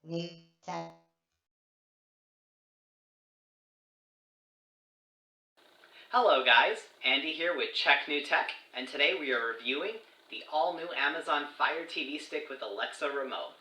Hello guys, Andy here with Check New Tech, and today we are reviewing the all-new Amazon Fire TV Stick with Alexa remote.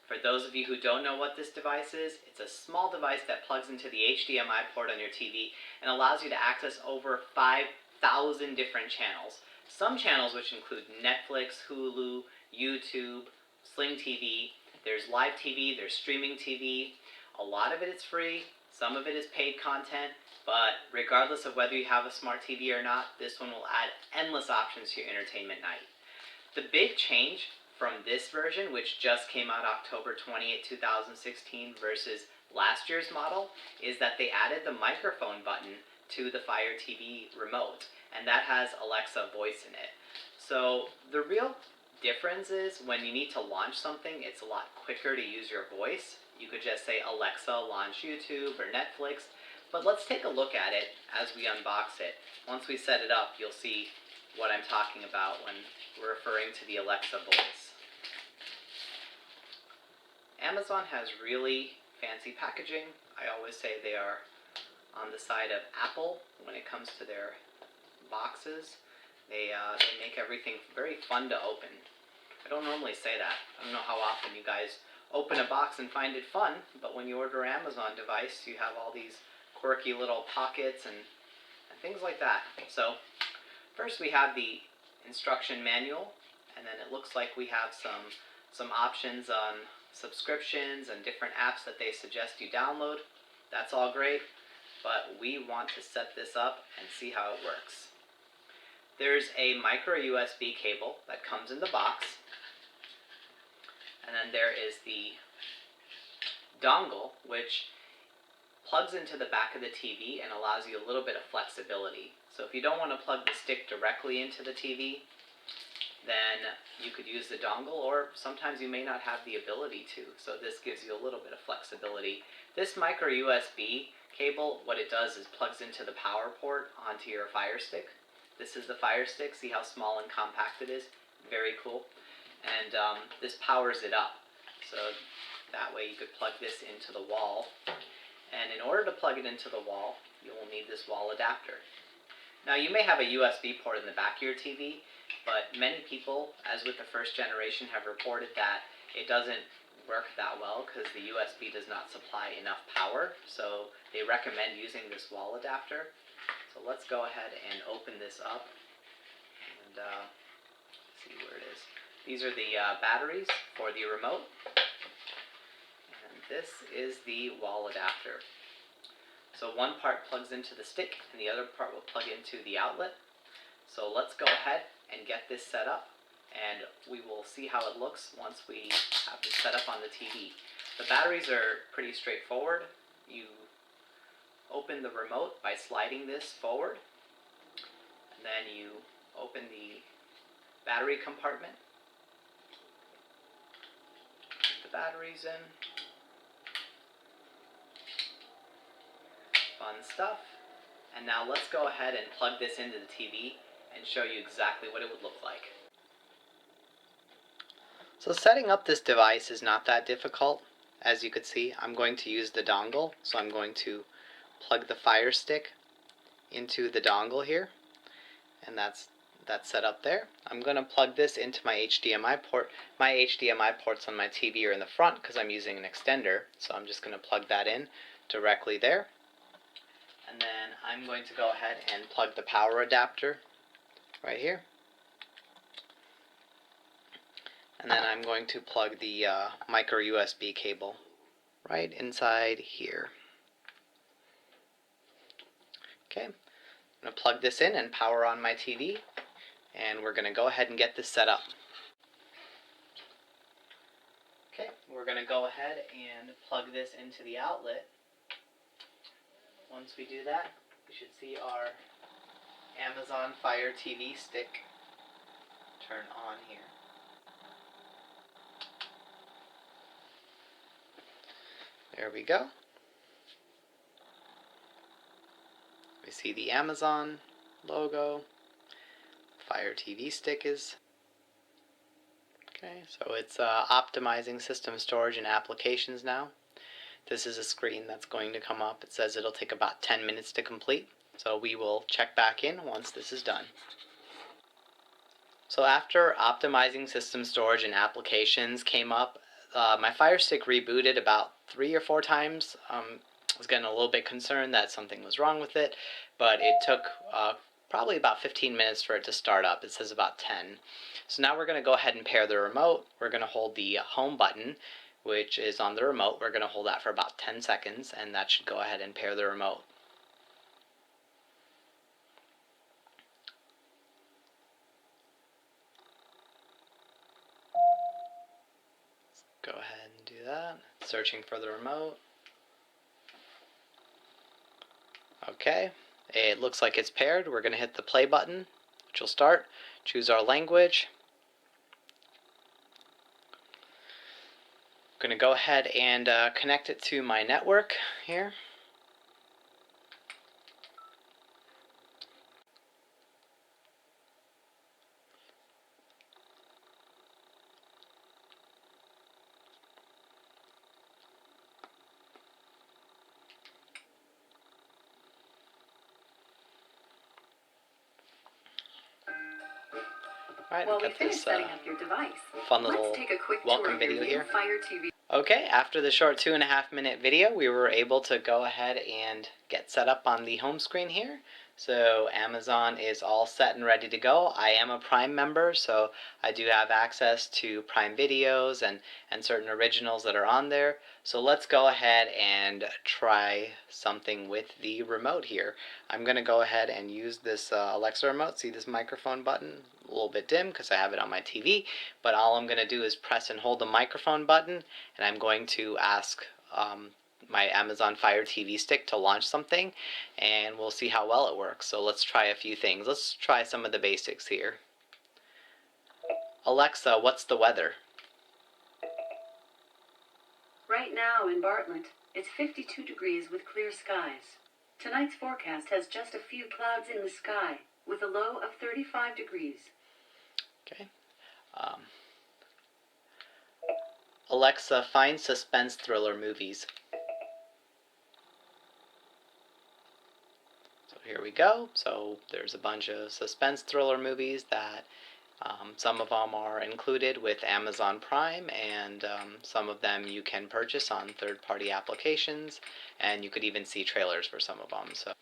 For those of you who don't know what this device is, it's a small device that plugs into the HDMI port on your TV and allows you to access over 5,000 different channels. Some channels which include Netflix, Hulu, YouTube, Sling TV, there's live TV, there's streaming TV. A lot of it is free, some of it is paid content, but regardless of whether you have a smart TV or not, this one will add endless options to your entertainment night. The big change from this version, which just came out October 20th, 2016 versus last year's model, is that they added the microphone button to the Fire TV remote, and that has Alexa voice in it. So the real difference is when you need to launch something, it's a lot quicker to use your voice. You could just say, Alexa, launch YouTube or Netflix. But let's take a look at it as we unbox it. Once we set it up, you'll see what I'm talking about when we're referring to the Alexa voice. Amazon has really fancy packaging. I always say they are on the side of Apple when it comes to their boxes. They make everything very fun to open. I don't normally say that. I don't know how often you guys open a box and find it fun, but when you order an Amazon device, you have all these quirky little pockets and things like that. So first we have the instruction manual, and then it looks like we have some options on subscriptions and different apps that they suggest you download. That's all great, but we want to set this up and see how it works. There's a micro USB cable that comes in the box, and then there is the dongle, which plugs into the back of the TV and allows you a little bit of flexibility. So if you don't want to plug the stick directly into the TV, then you could use the dongle, or sometimes you may not have the ability to, so this gives you a little bit of flexibility. This micro USB cable, what it does is plugs into the power port onto your Fire Stick. This is the Fire Stick. See how small and compact it is? Very cool. And this powers it up. So that way you could plug this into the wall. And in order to plug it into the wall, you will need this wall adapter. Now you may have a USB port in the back of your TV, but many people, as with the first generation, have reported that it doesn't work that well because the USB does not supply enough power. So they recommend using this wall adapter. So let's go ahead and open this up and see where it is. These are the batteries for the remote. This is the wall adapter. So one part plugs into the stick and the other part will plug into the outlet. So let's go ahead and get this set up, and we will see how it looks once we have this set up on the TV. The batteries are pretty straightforward. You open the remote by sliding this forward, and then you open the battery compartment. Put the batteries in. Fun stuff. And now let's go ahead and plug this into the TV and show you exactly what it would look like. So setting up this device is not that difficult. As you can see, I'm going to use the dongle. So I'm going to plug the Fire Stick into the dongle here, and that's set up there. I'm going to plug this into my HDMI port. My HDMI ports on my TV are in the front because I'm using an extender, so I'm just going to plug that in directly there. And then I'm going to go ahead and plug the power adapter right here. And then I'm going to plug the micro USB cable right inside here. Okay, I'm going to plug this in and power on my TV, and we're going to go ahead and get this set up. Okay, we're going to go ahead and plug this into the outlet. Once we do that, we should see our Amazon Fire TV Stick turn on here. There we go. We see the Amazon logo. Fire TV Stick is. Okay, so it's optimizing system storage and applications now. This is a screen that's going to come up. It says it'll take about 10 minutes to complete. So we will check back in once this is done. So after optimizing system storage and applications came up, my Fire Stick rebooted about 3 or 4 times. I was getting a little bit concerned that something was wrong with it, but it took probably about 15 minutes for it to start up. It says about 10. So now we're going to go ahead and pair the remote. We're going to hold the home button, which is on the remote. We're going to hold that for about 10 seconds, and that should go ahead and pair the remote. Go ahead and do that. Searching for the remote. Okay, it looks like it's paired. We're going to hit the play button, which will start. Choose our language. I'm going to go ahead and connect it to my network here. Alright, While we we got finish this setting up your device, fun little let's take a quick welcome tour video of here. Fire TV. Okay, after the short 2.5 minute video, we were able to go ahead and get set up on the home screen here. So Amazon is all set and ready to go. I am a Prime member, so I do have access to Prime videos and certain originals that are on there. So let's go ahead and try something with the remote here. I'm going to go ahead and use this Alexa remote. See this microphone button? A little bit dim because I have it on my TV, but all I'm going to do is press and hold the microphone button, and I'm going to ask my Amazon Fire TV Stick to launch something, and we'll see how well it works. So let's try a few things. Let's try some of the basics here. Alexa, what's the weather? Right now in Bartlett, it's 52 degrees with clear skies. Tonight's forecast has just a few clouds in the sky, with a low of 35 degrees. Okay. Alexa, find suspense thriller movies. So here we go. So there's a bunch of suspense thriller movies that some of them are included with Amazon Prime, and some of them you can purchase on third-party applications, and you could even see trailers for some of them. So,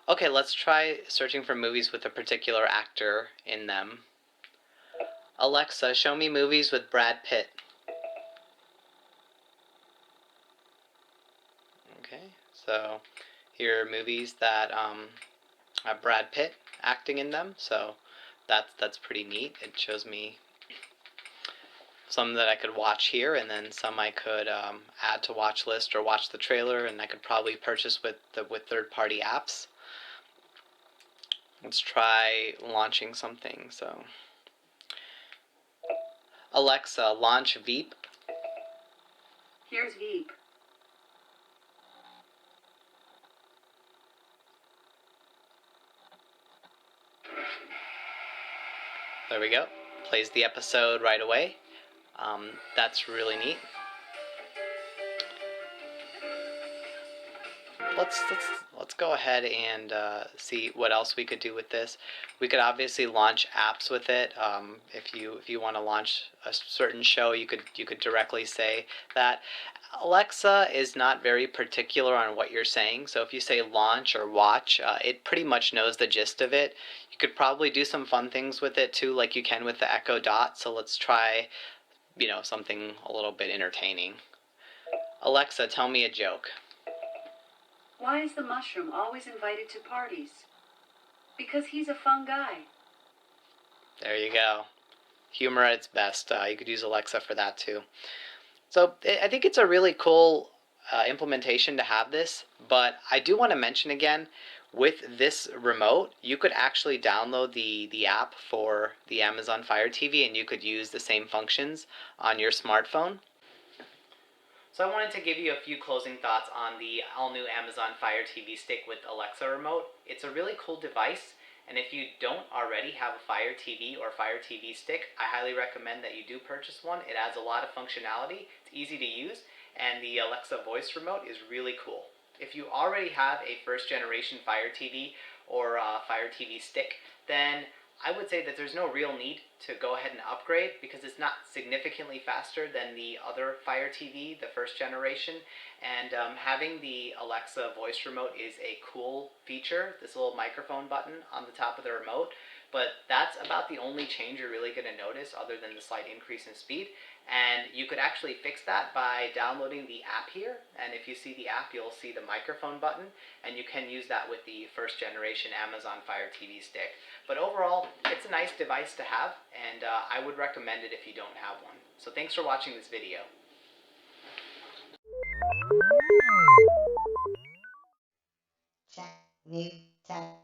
okay, let's try searching for movies with a particular actor in them. Alexa, show me movies with Brad Pitt. Okay, so here are movies that have Brad Pitt acting in them, so that's pretty neat. It shows me some that I could watch here, and then some I could add to watch list or watch the trailer, and I could probably purchase with third-party apps. Let's try launching something. So, Alexa, launch Veep. Here's Veep. There we go. Plays the episode right away. That's really neat. Let's go ahead and see what else we could do with this. We could obviously launch apps with it. If you want to launch a certain show, you could directly say that. Alexa is not very particular on what you're saying, so if you say launch or watch, it pretty much knows the gist of it. You could probably do some fun things with it too, like you can with the Echo Dot. So let's try, something a little bit entertaining. Alexa, tell me a joke. Why is the mushroom always invited to parties? Because he's a fun guy. There you go. Humor at its best. You could use Alexa for that too. So I think it's a really cool implementation to have this, but I do want to mention again, with this remote, you could actually download the app for the Amazon Fire TV, and you could use the same functions on your smartphone. So I wanted to give you a few closing thoughts on the all-new Amazon Fire TV Stick with Alexa remote. It's a really cool device, And if you don't already have a Fire TV or Fire TV stick, I highly recommend that you do purchase one. It adds a lot of functionality, it's easy to use, and the Alexa voice remote is really cool. If you already have a first generation Fire TV or Fire TV stick, then I would say that there's no real need to go ahead and upgrade because it's not significantly faster than the other Fire TV, the first generation. And having the Alexa voice remote is a cool feature, this little microphone button on the top of the remote. But that's about the only change you're really going to notice other than the slight increase in speed. And you could actually fix that by downloading the app here. And if you see the app, you'll see the microphone button. And you can use that with the first generation Amazon Fire TV stick. But overall, it's a nice device to have. And I would recommend it if you don't have one. So thanks for watching this video. Check, new, check.